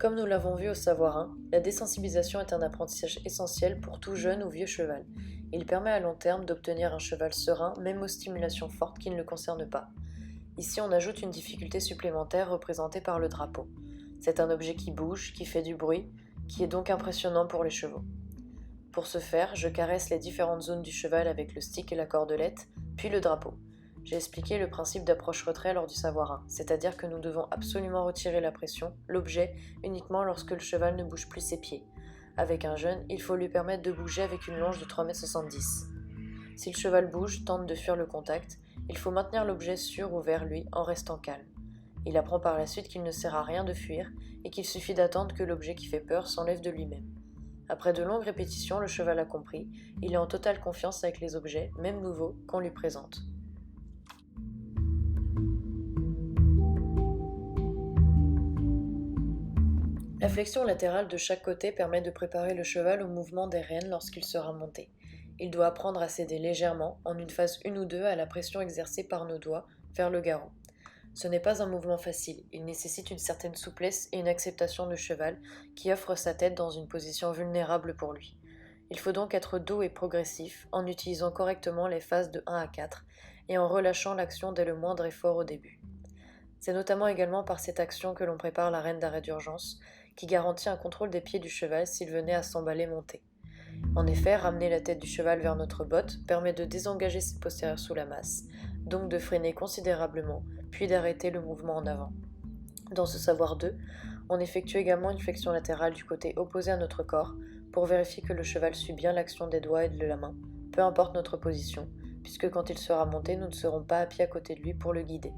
Comme nous l'avons vu au savoir 1, la désensibilisation est un apprentissage essentiel pour tout jeune ou vieux cheval. Il permet à long terme d'obtenir un cheval serein même aux stimulations fortes qui ne le concernent pas. Ici on ajoute une difficulté supplémentaire représentée par le drapeau. C'est un objet qui bouge, qui fait du bruit, qui est donc impressionnant pour les chevaux. Pour ce faire, je caresse les différentes zones du cheval avec le stick et la cordelette, puis le drapeau. J'ai expliqué le principe d'approche-retrait lors du savoir 1, c'est-à-dire que nous devons absolument retirer la pression, l'objet, uniquement lorsque le cheval ne bouge plus ses pieds. Avec un jeune, il faut lui permettre de bouger avec une longe de 3,70 m. Si le cheval bouge, tente de fuir le contact, il faut maintenir l'objet sur ou vers lui en restant calme. Il apprend par la suite qu'il ne sert à rien de fuir et qu'il suffit d'attendre que l'objet qui fait peur s'enlève de lui-même. Après de longues répétitions, le cheval a compris, il est en totale confiance avec les objets, même nouveaux, qu'on lui présente. La flexion latérale de chaque côté permet de préparer le cheval au mouvement des rênes lorsqu'il sera monté. Il doit apprendre à céder légèrement, en une phase 1 ou 2, à la pression exercée par nos doigts vers le garrot. Ce n'est pas un mouvement facile, il nécessite une certaine souplesse et une acceptation du cheval qui offre sa tête dans une position vulnérable pour lui. Il faut donc être doux et progressif en utilisant correctement les phases de 1 à 4 et en relâchant l'action dès le moindre effort au début. C'est notamment également par cette action que l'on prépare la rêne d'arrêt d'urgence, qui garantit un contrôle des pieds du cheval s'il venait à s'emballer monté. En effet, ramener la tête du cheval vers notre botte permet de désengager ses postérieurs sous la masse, donc de freiner considérablement, puis d'arrêter le mouvement en avant. Dans ce savoir 2, on effectue également une flexion latérale du côté opposé à notre corps pour vérifier que le cheval suit bien l'action des doigts et de la main, peu importe notre position, puisque quand il sera monté, nous ne serons pas à pied à côté de lui pour le guider.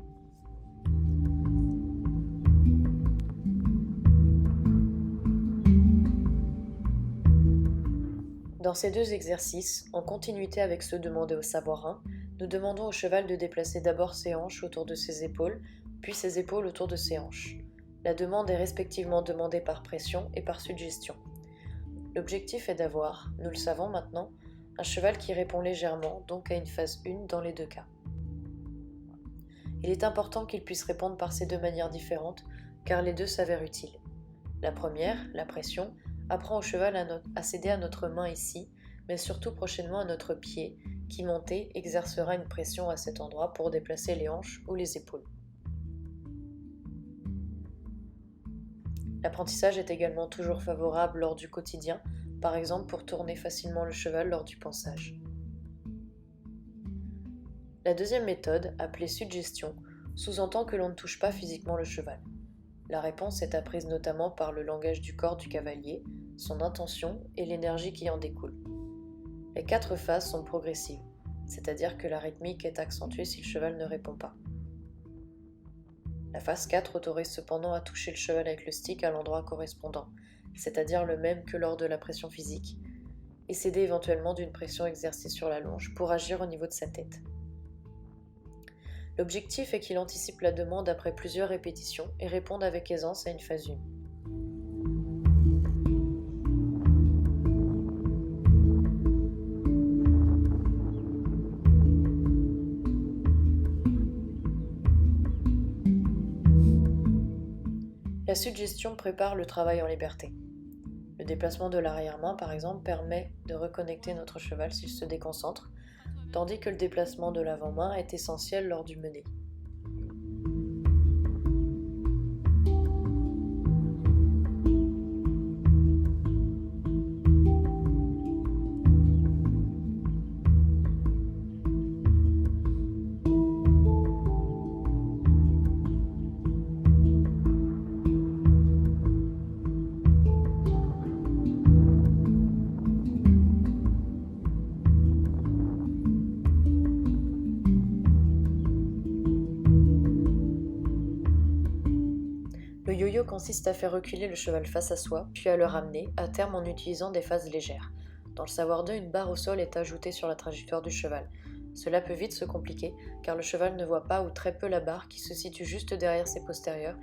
Dans ces deux exercices, en continuité avec ceux demandés au savoir 1, nous demandons au cheval de déplacer d'abord ses hanches autour de ses épaules, puis ses épaules autour de ses hanches. La demande est respectivement demandée par pression et par suggestion. L'objectif est d'avoir, nous le savons maintenant, un cheval qui répond légèrement, donc à une phase 1 dans les deux cas. Il est important qu'il puisse répondre par ces deux manières différentes, car les deux s'avèrent utiles. La première, la pression, apprend au cheval à céder à notre main ici, mais surtout prochainement à notre pied, qui monté exercera une pression à cet endroit pour déplacer les hanches ou les épaules. L'apprentissage est également toujours favorable lors du quotidien, par exemple pour tourner facilement le cheval lors du pansage. La deuxième méthode, appelée suggestion, sous-entend que l'on ne touche pas physiquement le cheval. La réponse est apprise notamment par le langage du corps du cavalier, son intention et l'énergie qui en découle. Les 4 phases sont progressives, c'est-à-dire que la rythmique est accentuée si le cheval ne répond pas. La phase 4 autorise cependant à toucher le cheval avec le stick à l'endroit correspondant, c'est-à-dire le même que lors de la pression physique, et céder éventuellement d'une pression exercée sur la longe pour agir au niveau de sa tête. L'objectif est qu'il anticipe la demande après plusieurs répétitions et réponde avec aisance à une phase 1. La suggestion prépare le travail en liberté. Le déplacement de l'arrière-main, par exemple, permet de reconnecter notre cheval s'il se déconcentre, tandis que le déplacement de l'avant-main est essentiel lors du mené. Le yo-yo consiste à faire reculer le cheval face à soi, puis à le ramener, à terme en utilisant des phases légères. Dans le savoir 2, une barre au sol est ajoutée sur la trajectoire du cheval. Cela peut vite se compliquer, car le cheval ne voit pas ou très peu la barre qui se situe juste derrière ses postérieurs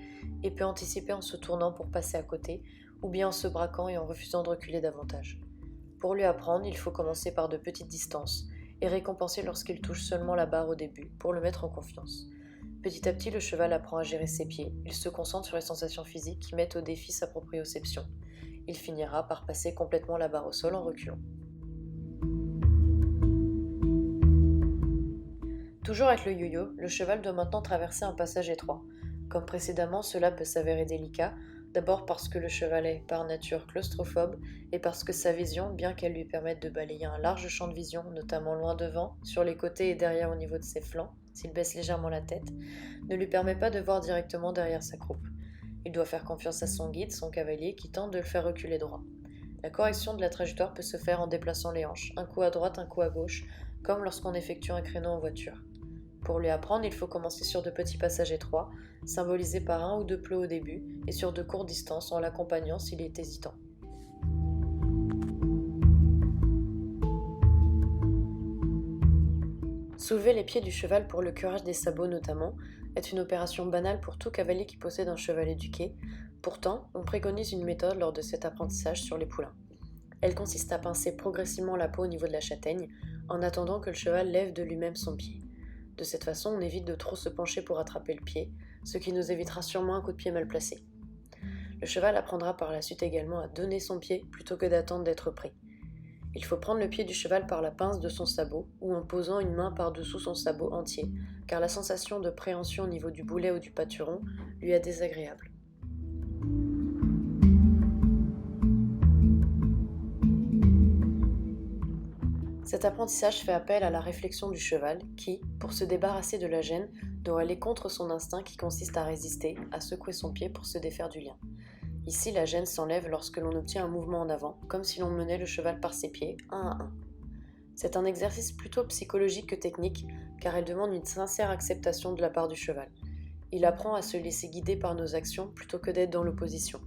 et peut anticiper en se tournant pour passer à côté, ou bien en se braquant et en refusant de reculer davantage. Pour lui apprendre, il faut commencer par de petites distances et récompenser lorsqu'il touche seulement la barre au début, pour le mettre en confiance. Petit à petit, le cheval apprend à gérer ses pieds, il se concentre sur les sensations physiques qui mettent au défi sa proprioception. Il finira par passer complètement la barre au sol en reculant. Toujours avec le yo-yo, le cheval doit maintenant traverser un passage étroit. Comme précédemment, cela peut s'avérer délicat, d'abord parce que le cheval est par nature claustrophobe et parce que sa vision, bien qu'elle lui permette de balayer un large champ de vision, notamment loin devant, sur les côtés et derrière au niveau de ses flancs, s'il baisse légèrement la tête, ne lui permet pas de voir directement derrière sa croupe. Il doit faire confiance à son guide, son cavalier, qui tente de le faire reculer droit. La correction de la trajectoire peut se faire en déplaçant les hanches, un coup à droite, un coup à gauche, comme lorsqu'on effectue un créneau en voiture. Pour lui apprendre, il faut commencer sur de petits passages étroits, symbolisés par un ou deux plots au début, et sur de courtes distances en l'accompagnant s'il est hésitant. Soulever les pieds du cheval pour le curage des sabots notamment est une opération banale pour tout cavalier qui possède un cheval éduqué. Pourtant, on préconise une méthode lors de cet apprentissage sur les poulains. Elle consiste à pincer progressivement la peau au niveau de la châtaigne, en attendant que le cheval lève de lui-même son pied. De cette façon, on évite de trop se pencher pour attraper le pied, ce qui nous évitera sûrement un coup de pied mal placé. Le cheval apprendra par la suite également à donner son pied plutôt que d'attendre d'être pris. Il faut prendre le pied du cheval par la pince de son sabot ou en posant une main par-dessous son sabot entier, car la sensation de préhension au niveau du boulet ou du pâturon lui est désagréable. Cet apprentissage fait appel à la réflexion du cheval qui, pour se débarrasser de la gêne, doit aller contre son instinct qui consiste à résister, à secouer son pied pour se défaire du lien. Ici, la gêne s'enlève lorsque l'on obtient un mouvement en avant, comme si l'on menait le cheval par ses pieds, un à un. C'est un exercice plutôt psychologique que technique, car elle demande une sincère acceptation de la part du cheval. Il apprend à se laisser guider par nos actions plutôt que d'être dans l'opposition.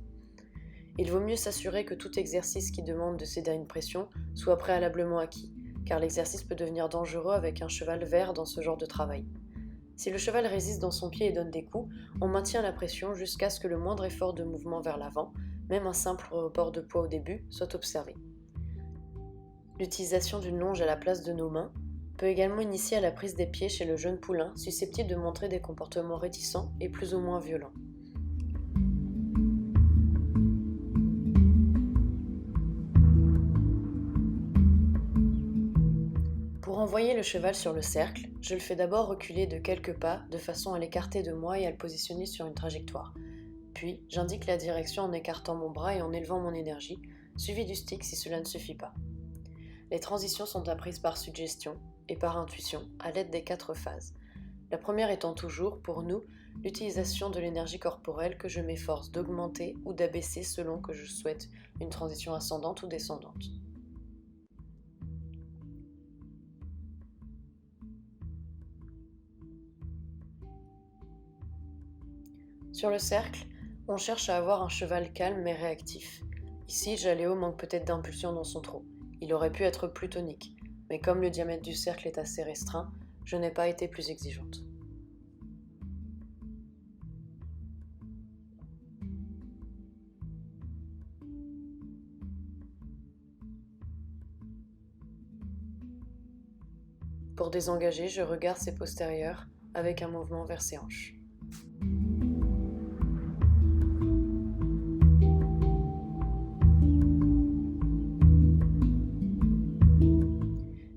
Il vaut mieux s'assurer que tout exercice qui demande de céder à une pression soit préalablement acquis, car l'exercice peut devenir dangereux avec un cheval vert dans ce genre de travail. Si le cheval résiste dans son pied et donne des coups, on maintient la pression jusqu'à ce que le moindre effort de mouvement vers l'avant, même un simple report de poids au début, soit observé. L'utilisation d'une longe à la place de nos mains peut également initier à la prise des pieds chez le jeune poulain susceptible de montrer des comportements réticents et plus ou moins violents. Pour envoyer le cheval sur le cercle, je le fais d'abord reculer de quelques pas de façon à l'écarter de moi et à le positionner sur une trajectoire. Puis, j'indique la direction en écartant mon bras et en élevant mon énergie, suivi du stick si cela ne suffit pas. Les transitions sont apprises par suggestion et par intuition à l'aide des 4 phases. La première étant toujours, pour nous, l'utilisation de l'énergie corporelle que je m'efforce d'augmenter ou d'abaisser selon que je souhaite une transition ascendante ou descendante. Sur le cercle, on cherche à avoir un cheval calme mais réactif. Ici, Jaléo manque peut-être d'impulsion dans son trot. Il aurait pu être plus tonique, mais comme le diamètre du cercle est assez restreint, je n'ai pas été plus exigeante. Pour désengager, je regarde ses postérieurs avec un mouvement vers ses hanches.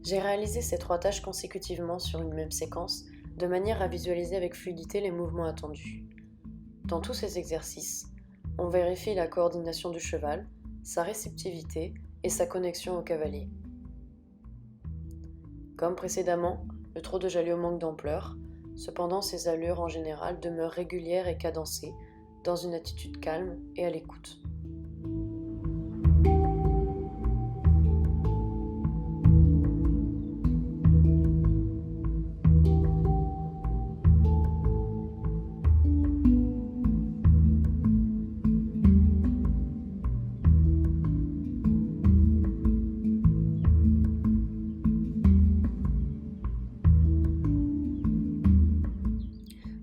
J'ai réalisé ces 3 tâches consécutivement sur une même séquence, de manière à visualiser avec fluidité les mouvements attendus. Dans tous ces exercices, on vérifie la coordination du cheval, sa réceptivité et sa connexion au cavalier. Comme précédemment, le trot de Jaléo manque d'ampleur, cependant ses allures en général demeurent régulières et cadencées, dans une attitude calme et à l'écoute.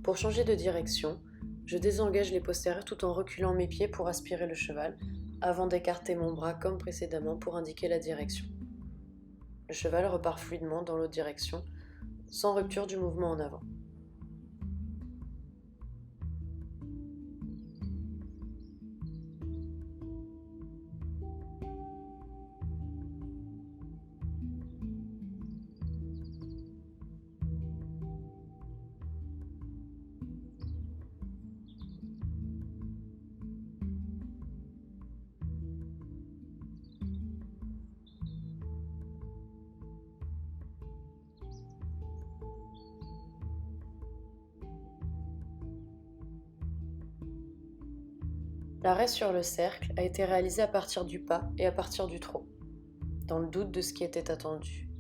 Pour changer de direction, je désengage les postérieurs tout en reculant mes pieds pour aspirer le cheval, avant d'écarter mon bras comme précédemment pour indiquer la direction. Le cheval repart fluidement dans l'autre direction, sans rupture du mouvement en avant. L'arrêt sur le cercle a été réalisé à partir du pas et à partir du trot, dans le doute de ce qui était attendu.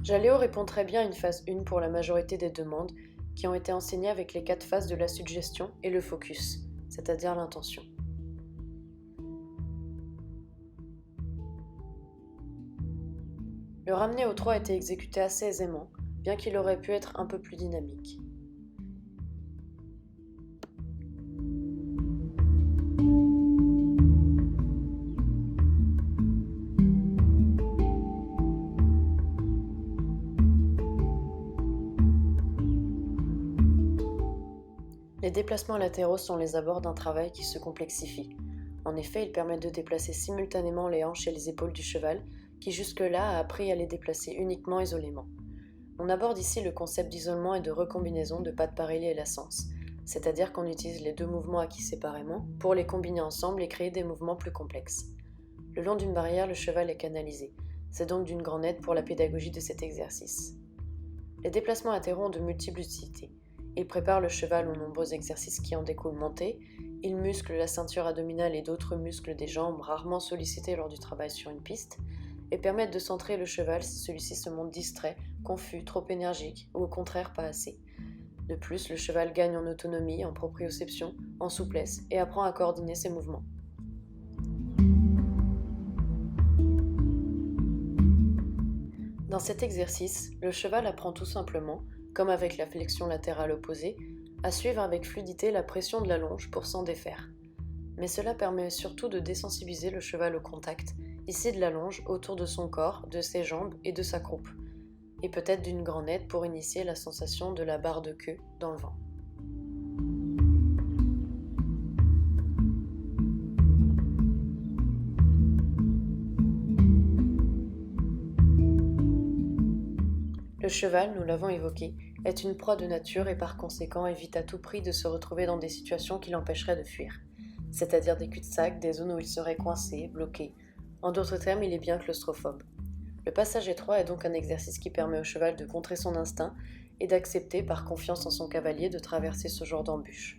Jaléo répond très bien à une phase 1 pour la majorité des demandes qui ont été enseignées avec les 4 phases de la suggestion et le focus, c'est-à-dire l'intention. Le ramener au 3 a été exécuté assez aisément, bien qu'il aurait pu être un peu plus dynamique. Les déplacements latéraux sont les abords d'un travail qui se complexifie. En effet, ils permettent de déplacer simultanément les hanches et les épaules du cheval, qui jusque-là a appris à les déplacer uniquement isolément. On aborde ici le concept d'isolement et de recombinaison de pattes pareilles et la sens, c'est-à-dire qu'on utilise les deux mouvements acquis séparément pour les combiner ensemble et créer des mouvements plus complexes. Le long d'une barrière, le cheval est canalisé. C'est donc d'une grande aide pour la pédagogie de cet exercice. Les déplacements latéraux ont de multiples utilités. Ils préparent le cheval aux nombreux exercices qui en découlent montés, ils musclent la ceinture abdominale et d'autres muscles des jambes rarement sollicités lors du travail sur une piste, et permettent de centrer le cheval si celui-ci se montre distrait, confus, trop énergique ou au contraire pas assez. De plus, le cheval gagne en autonomie, en proprioception, en souplesse et apprend à coordonner ses mouvements. Dans cet exercice, le cheval apprend tout simplement, comme avec la flexion latérale opposée, à suivre avec fluidité la pression de la longe pour s'en défaire. Mais cela permet surtout de désensibiliser le cheval au contact, ici de la longe autour de son corps, de ses jambes et de sa croupe, et peut-être d'une grande aide pour initier la sensation de la barre de queue dans le vent. Le cheval, nous l'avons évoqué, est une proie de nature et par conséquent évite à tout prix de se retrouver dans des situations qui l'empêcheraient de fuir, c'est-à-dire des cul-de-sac, des zones où il serait coincé, bloqué. En d'autres termes, il est bien claustrophobe. Le passage étroit est donc un exercice qui permet au cheval de contrer son instinct et d'accepter, par confiance en son cavalier, de traverser ce genre d'embûche.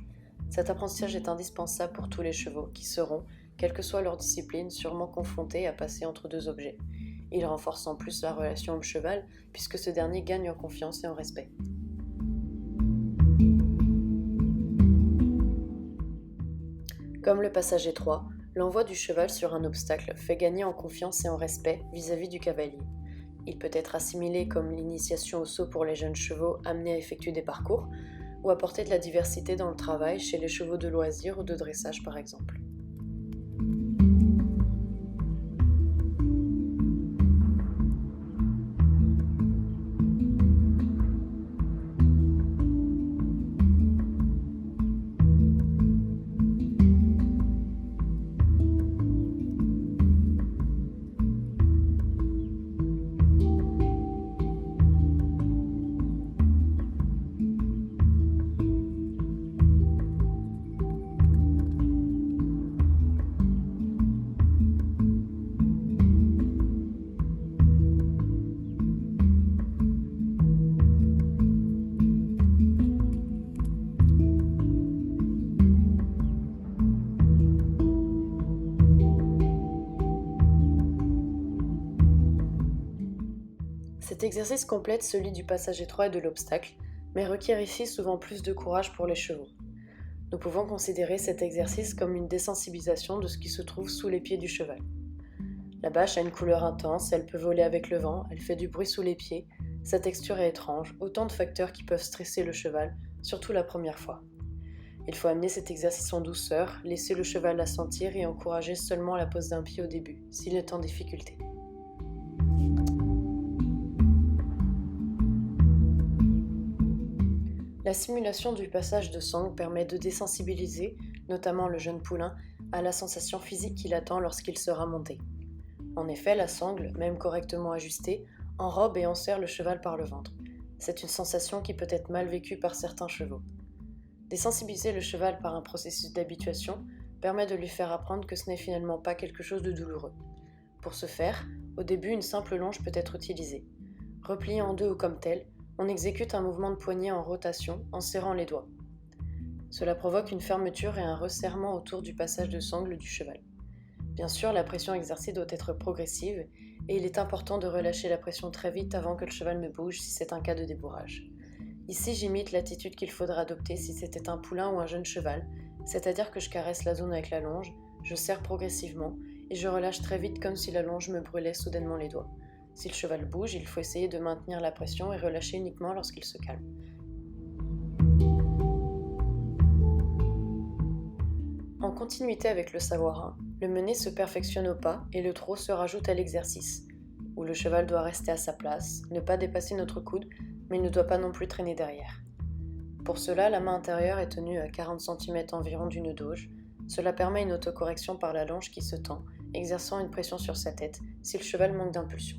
Cet apprentissage est indispensable pour tous les chevaux qui seront, quelle que soit leur discipline, sûrement confrontés à passer entre deux objets. Il renforce en plus la relation homme-cheval, puisque ce dernier gagne en confiance et en respect. Comme le passage étroit, l'envoi du cheval sur un obstacle fait gagner en confiance et en respect vis-à-vis du cavalier. Il peut être assimilé comme l'initiation au saut pour les jeunes chevaux amenés à effectuer des parcours, ou apporter de la diversité dans le travail chez les chevaux de loisirs ou de dressage par exemple. Cet exercice complète celui du passage étroit et de l'obstacle, mais requiert ici souvent plus de courage pour les chevaux. Nous pouvons considérer cet exercice comme une désensibilisation de ce qui se trouve sous les pieds du cheval. La bâche a une couleur intense, elle peut voler avec le vent, elle fait du bruit sous les pieds, sa texture est étrange, autant de facteurs qui peuvent stresser le cheval, surtout la première fois. Il faut amener cet exercice en douceur, laisser le cheval la sentir et encourager seulement la pose d'un pied au début, s'il est en difficulté. La simulation du passage de sangle permet de désensibiliser, notamment le jeune poulain, à la sensation physique qu'il attend lorsqu'il sera monté. En effet, la sangle, même correctement ajustée, enrobe et enserre le cheval par le ventre. C'est une sensation qui peut être mal vécue par certains chevaux. Désensibiliser le cheval par un processus d'habituation permet de lui faire apprendre que ce n'est finalement pas quelque chose de douloureux. Pour ce faire, au début, une simple longe peut être utilisée. Repliée en deux ou comme telle, on exécute un mouvement de poignet en rotation en serrant les doigts. Cela provoque une fermeture et un resserrement autour du passage de sangle du cheval. Bien sûr, la pression exercée doit être progressive et il est important de relâcher la pression très vite avant que le cheval ne bouge si c'est un cas de débourrage. Ici, j'imite l'attitude qu'il faudra adopter si c'était un poulain ou un jeune cheval, c'est-à-dire que je caresse la zone avec la longe, je serre progressivement et je relâche très vite comme si la longe me brûlait soudainement les doigts. Si le cheval bouge, il faut essayer de maintenir la pression et relâcher uniquement lorsqu'il se calme. En continuité avec le savoir-un, le mené se perfectionne au pas et le trot se rajoute à l'exercice, où le cheval doit rester à sa place, ne pas dépasser notre coude, mais il ne doit pas non plus traîner derrière. Pour cela, la main intérieure est tenue à 40 cm environ d'une dauge. Cela permet une autocorrection par la longe qui se tend, exerçant une pression sur sa tête si le cheval manque d'impulsion.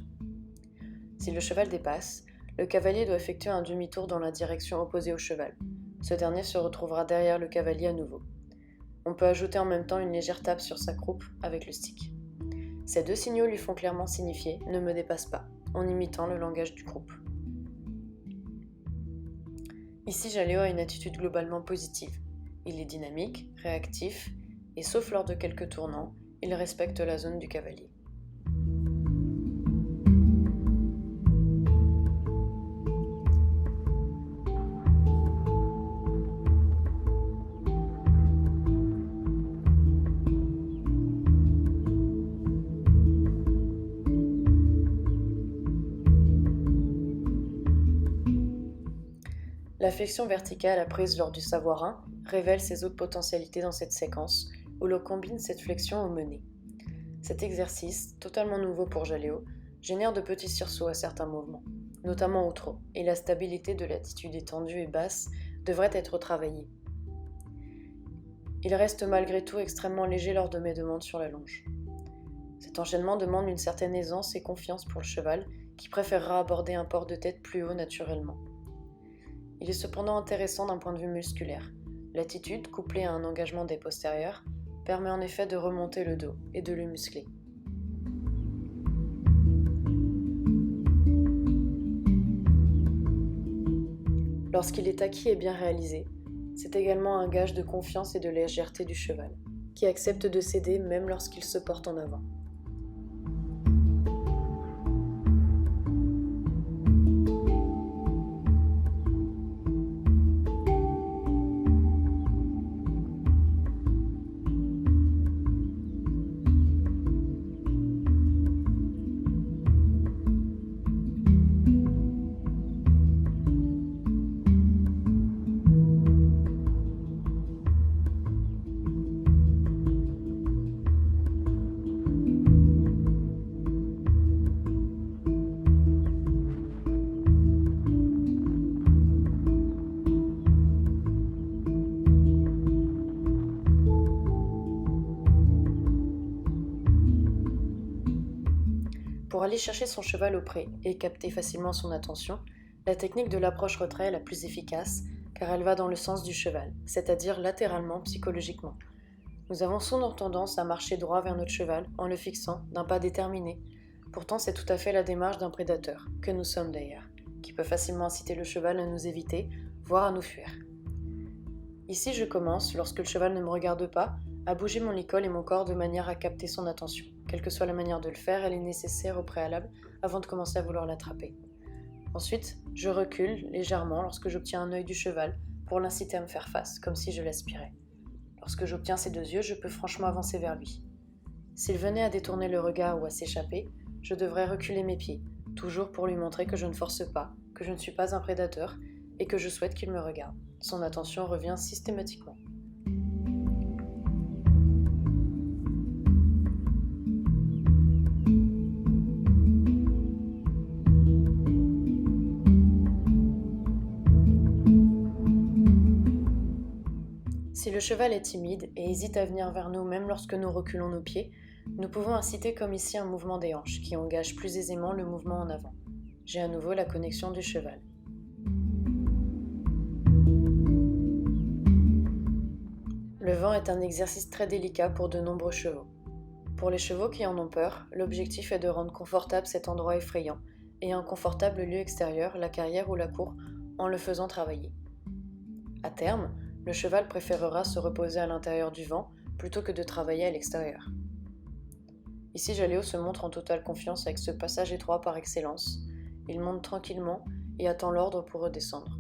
Si le cheval dépasse, le cavalier doit effectuer un demi-tour dans la direction opposée au cheval. Ce dernier se retrouvera derrière le cavalier à nouveau. On peut ajouter en même temps une légère tape sur sa croupe avec le stick. Ces deux signaux lui font clairement signifier « ne me dépasse pas », en imitant le langage du groupe. Ici, Jaléo a une attitude globalement positive. Il est dynamique, réactif, et sauf lors de quelques tournants, il respecte la zone du cavalier. La flexion verticale apprise lors du savoir-un révèle ses autres potentialités dans cette séquence, où l'on combine cette flexion au mené. Cet exercice, totalement nouveau pour Jaléo, génère de petits sursauts à certains mouvements, notamment au trot, et la stabilité de l'attitude étendue et basse devrait être travaillée. Il reste malgré tout extrêmement léger lors de mes demandes sur la longe. Cet enchaînement demande une certaine aisance et confiance pour le cheval, qui préférera aborder un port de tête plus haut naturellement. Il est cependant intéressant d'un point de vue musculaire. L'attitude, couplée à un engagement des postérieurs, permet en effet de remonter le dos et de le muscler. Lorsqu'il est acquis et bien réalisé, c'est également un gage de confiance et de légèreté du cheval, qui accepte de céder même lorsqu'il se porte en avant. Pour aller chercher son cheval au pré et capter facilement son attention, la technique de l'approche-retrait est la plus efficace car elle va dans le sens du cheval, c'est-à-dire latéralement psychologiquement. Nous avons souvent tendance à marcher droit vers notre cheval en le fixant d'un pas déterminé. Pourtant, c'est tout à fait la démarche d'un prédateur, que nous sommes d'ailleurs, qui peut facilement inciter le cheval à nous éviter, voire à nous fuir. Ici, je commence, lorsque le cheval ne me regarde pas, à bouger mon licol et mon corps de manière à capter son attention. Quelle que soit la manière de le faire, elle est nécessaire au préalable avant de commencer à vouloir l'attraper. Ensuite, je recule légèrement lorsque j'obtiens un œil du cheval pour l'inciter à me faire face, comme si je l'aspirais. Lorsque j'obtiens ses deux yeux, je peux franchement avancer vers lui. S'il venait à détourner le regard ou à s'échapper, je devrais reculer mes pieds, toujours pour lui montrer que je ne force pas, que je ne suis pas un prédateur et que je souhaite qu'il me regarde. Son attention revient systématiquement. Si le cheval est timide et hésite à venir vers nous même lorsque nous reculons nos pieds, Nous pouvons inciter comme ici un mouvement des hanches qui engage plus aisément le mouvement en avant. J'ai à nouveau la connexion du cheval. Le vent est un exercice très délicat pour de nombreux chevaux. Pour les chevaux qui en ont peur, l'objectif est de rendre confortable cet endroit effrayant et un confortable lieu extérieur, la carrière ou la cour, en le faisant travailler. À terme, le cheval préférera se reposer à l'intérieur du vent plutôt que de travailler à l'extérieur. Ici, Jaléo se montre en totale confiance avec ce passage étroit par excellence. Il monte tranquillement et attend l'ordre pour redescendre.